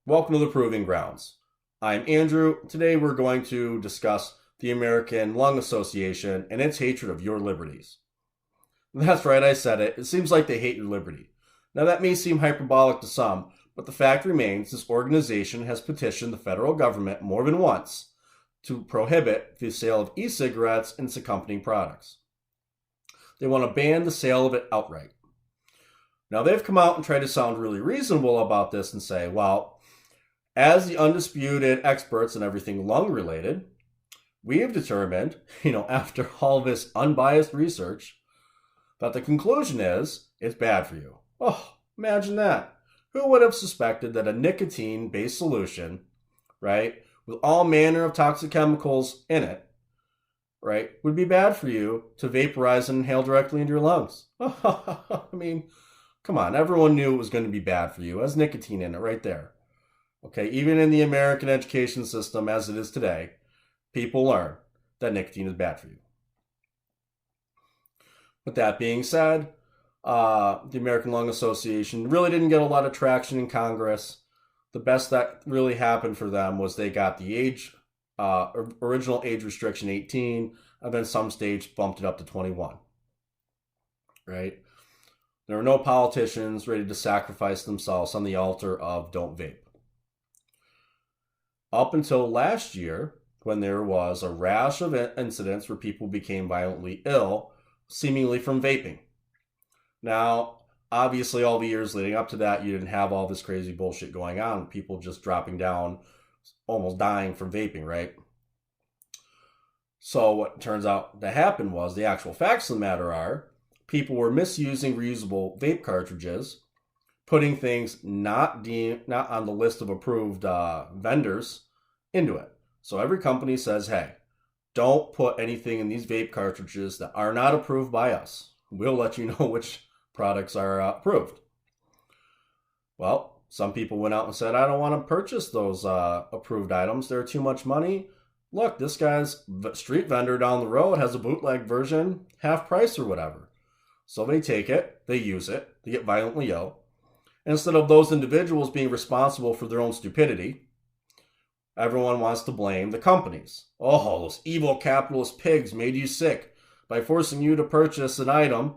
Welcome to the Proving Grounds. I'm Andrew. Today we're going to discuss the American Lung Association and its hatred of your liberties. That's right, I said it. It seems like they hate your liberty. Now that may seem hyperbolic to some, but the fact remains this organization has petitioned the federal government more than once to prohibit the sale of e-cigarettes and its accompanying products. They want to ban the sale of it outright. Now they've come out and tried to sound really reasonable about this and say, well, as the undisputed experts in everything lung related, we have determined, after all this unbiased research, that the conclusion is it's bad for you. Oh, imagine that. Who would have suspected that a nicotine-based solution, right, with all manner of toxic chemicals in it, right, would be bad for you to vaporize and inhale directly into your lungs? I mean, come on, everyone knew it was going to be bad for you. It has nicotine in it right there. Okay, even in the American education system as it is today, people learn that nicotine is bad for you. With that being said, the American Lung Association really didn't get a lot of traction in Congress. The best that really happened for them was they got the original age restriction 18, and then some states bumped it up to 21. Right? There were no politicians ready to sacrifice themselves on the altar of don't vape. Up until last year, when there was a rash of incidents where people became violently ill, seemingly from vaping. Now, obviously, all the years leading up to that, you didn't have all this crazy bullshit going on. People just dropping down, almost dying from vaping, right? So what turns out to happen was, the actual facts of the matter are, people were misusing reusable vape cartridges, putting things not on the list of approved vendors into it. So every company says, hey, don't put anything in these vape cartridges that are not approved by us. We'll let you know which products are approved. Well, some people went out and said, I don't want to purchase those approved items. They're too much money. Look, this guy's street vendor down the road has a bootleg version, half price or whatever. So they take it, they use it, they get violently ill. Instead of those individuals being responsible for their own stupidity, everyone wants to blame the companies. Oh, those evil capitalist pigs made you sick by forcing you to purchase an item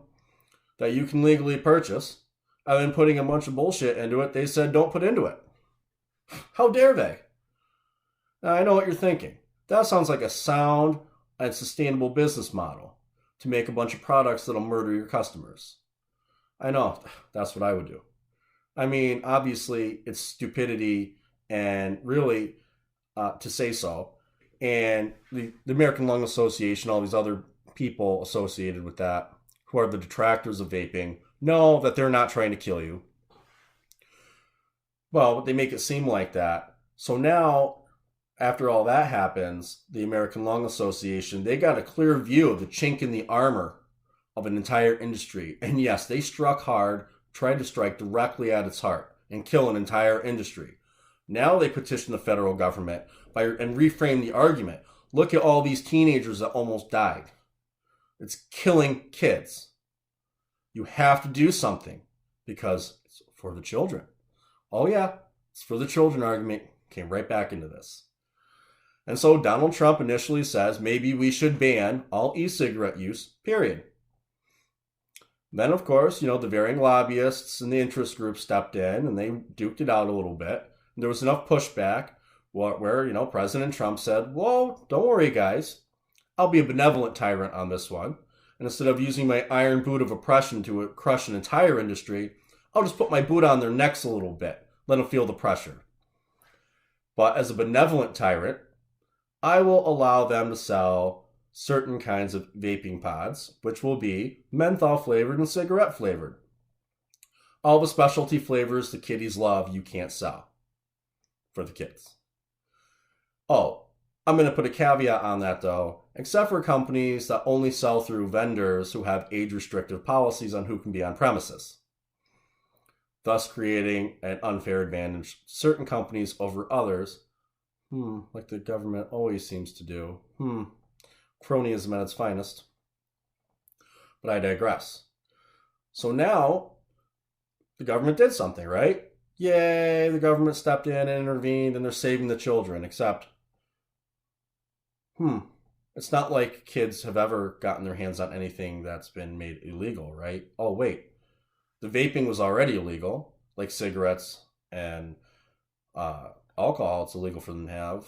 that you can legally purchase, and then putting a bunch of bullshit into it they said don't put into it. How dare they? Now, I know what you're thinking. That sounds like a sound and sustainable business model to make a bunch of products that'll murder your customers. I know, that's what I would do. I mean, obviously, it's stupidity and really, to say so. And the American Lung Association, all these other people associated with that, who are the detractors of vaping, know that they're not trying to kill you. Well, they make it seem like that. So now, after all that happens, the American Lung Association, they got a clear view of the chink in the armor of an entire industry. And yes, they struck hard, tried to strike directly at its heart and kill an entire industry. Now they petition the federal government and reframe the argument. Look at all these teenagers that almost died. It's killing kids. You have to do something because it's for the children. Oh yeah, it's for the children argument came right back into this. And so Donald Trump initially says maybe we should ban all e-cigarette use, period. Then, of course, the varying lobbyists and the interest groups stepped in and they duked it out a little bit. And there was enough pushback where President Trump said, whoa, don't worry, guys. I'll be a benevolent tyrant on this one. And instead of using my iron boot of oppression to crush an entire industry, I'll just put my boot on their necks a little bit, let them feel the pressure. But as a benevolent tyrant, I will allow them to sell certain kinds of vaping pods, which will be menthol flavored and cigarette flavored. All the specialty flavors the kiddies love, you can't sell for the kids. Oh, I'm going to put a caveat on that though, except for companies that only sell through vendors who have age restrictive policies on who can be on premises, thus creating an unfair advantage to certain companies over others, like the government always seems to do. Cronyism at its finest. But I digress. So now the government did something, right? yay, the government stepped in and intervened and they're saving the children. Except, hmm, it's not like kids have ever gotten their hands on anything that's been made illegal, right? Oh, wait, the vaping was already illegal, like cigarettes and alcohol. It's illegal for them to have,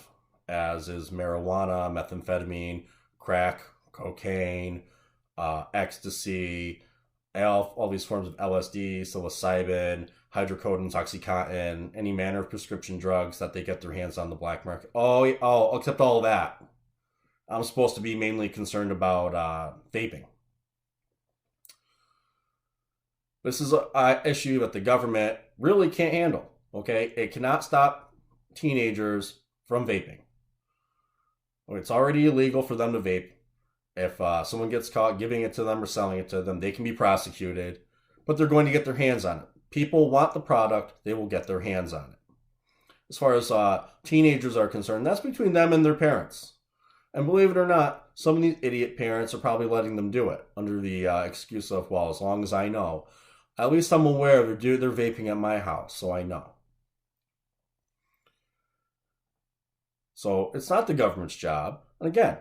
as is marijuana, methamphetamine, crack, cocaine, ecstasy, all these forms of LSD, psilocybin, hydrocodone, oxycontin, any manner of prescription drugs that they get their hands on the black market. Oh, except all of that. I'm supposed to be mainly concerned about vaping. This is an issue that the government really can't handle. Okay, it cannot stop teenagers from vaping. It's already illegal for them to vape. If someone gets caught giving it to them or selling it to them, they can be prosecuted, but they're going to get their hands on it. People want the product, they will get their hands on it. As far as teenagers are concerned, that's between them and their parents. And believe it or not, some of these idiot parents are probably letting them do it under the excuse of, well, as long as I know. At least I'm aware they're vaping at my house, so I know. So it's not the government's job. And again,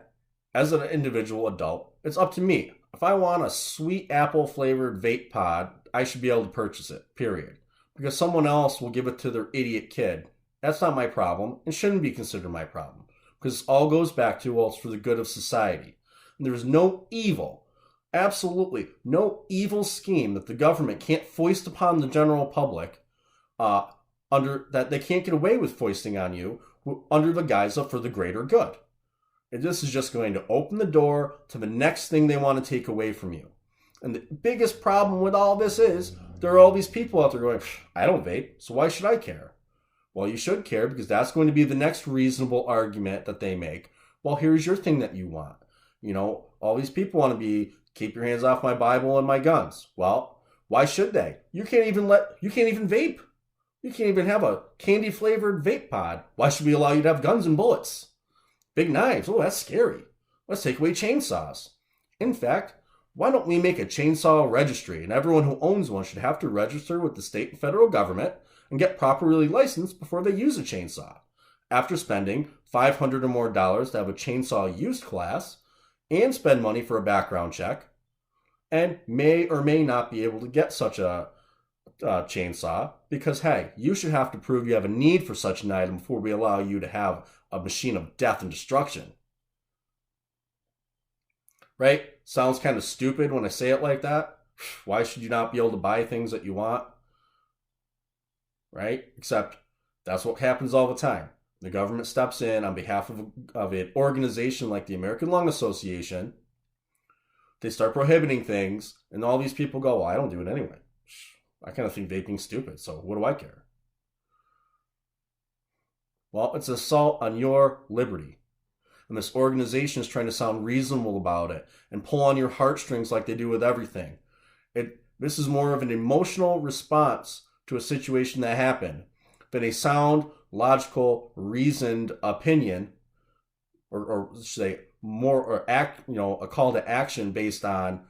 as an individual adult, it's up to me. If I want a sweet apple flavored vape pod, I should be able to purchase it, period. Because someone else will give it to their idiot kid. That's not my problem and shouldn't be considered my problem. Because it all goes back to, well, it's for the good of society. And there's no evil, absolutely no evil scheme that the government can't foist upon the general public under that they can't get away with foisting on you under the guise of for the greater good. And this is just going to open the door to the next thing they want to take away from you. And the biggest problem with all this is there are all these people out there going, I don't vape, so why should I care? Well, you should care because that's going to be the next reasonable argument that they make. Well, here's your thing that you want. You know, all these people want to be, keep your hands off my Bible and my guns. Well, why should they? You can't even vape. You can't even have a candy flavored vape pod. Why should we allow you to have guns and bullets? Big knives. Oh, that's scary. Let's take away chainsaws. In fact, why don't we make a chainsaw registry and everyone who owns one should have to register with the state and federal government and get properly licensed before they use a chainsaw. After spending $500 or more to have a chainsaw use class and spend money for a background check and may or may not be able to get such a chainsaw because, hey, you should have to prove you have a need for such an item before we allow you to have a machine of death and destruction. Right? Sounds kind of stupid when I say it like that. Why should you not be able to buy things that you want? Right? Except that's what happens all the time. The government steps in on behalf of an organization like the American Lung Association. They start prohibiting things, and all these people go, well, I don't do it anyway. I kind of think vaping's stupid, so what do I care? Well, it's an assault on your liberty. And this organization is trying to sound reasonable about it and pull on your heartstrings like they do with everything. This is more of an emotional response to a situation that happened than a sound, logical, reasoned opinion, or say more or act, a call to action based on,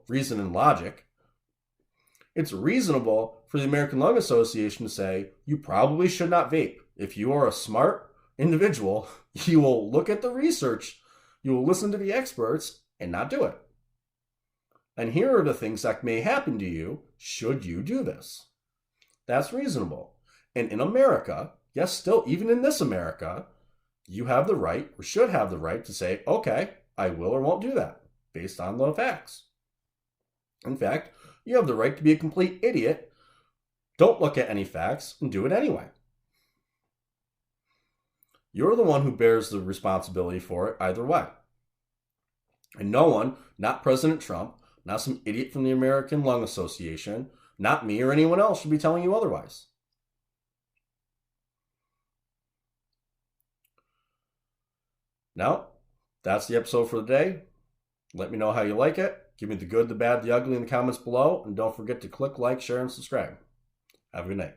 reason and logic. It's reasonable for the American Lung Association to say you probably should not vape. If you are a smart individual, you will look at the research, you will listen to the experts, and not do it. And here are the things that may happen to you should you do this. That's reasonable. And in America, yes, still, even in this America, you have the right, or should have the right, to say, okay, I will or won't do that, based on the facts. In fact, you have the right to be a complete idiot, don't look at any facts, and do it anyway. You're the one who bears the responsibility for it either way. And no one, not President Trump, not some idiot from the American Lung Association, not me or anyone else should be telling you otherwise. Now, that's the episode for the day. Let me know how you like it. Give me the good, the bad, the ugly in the comments below. And don't forget to click like, share, and subscribe. Have a good night.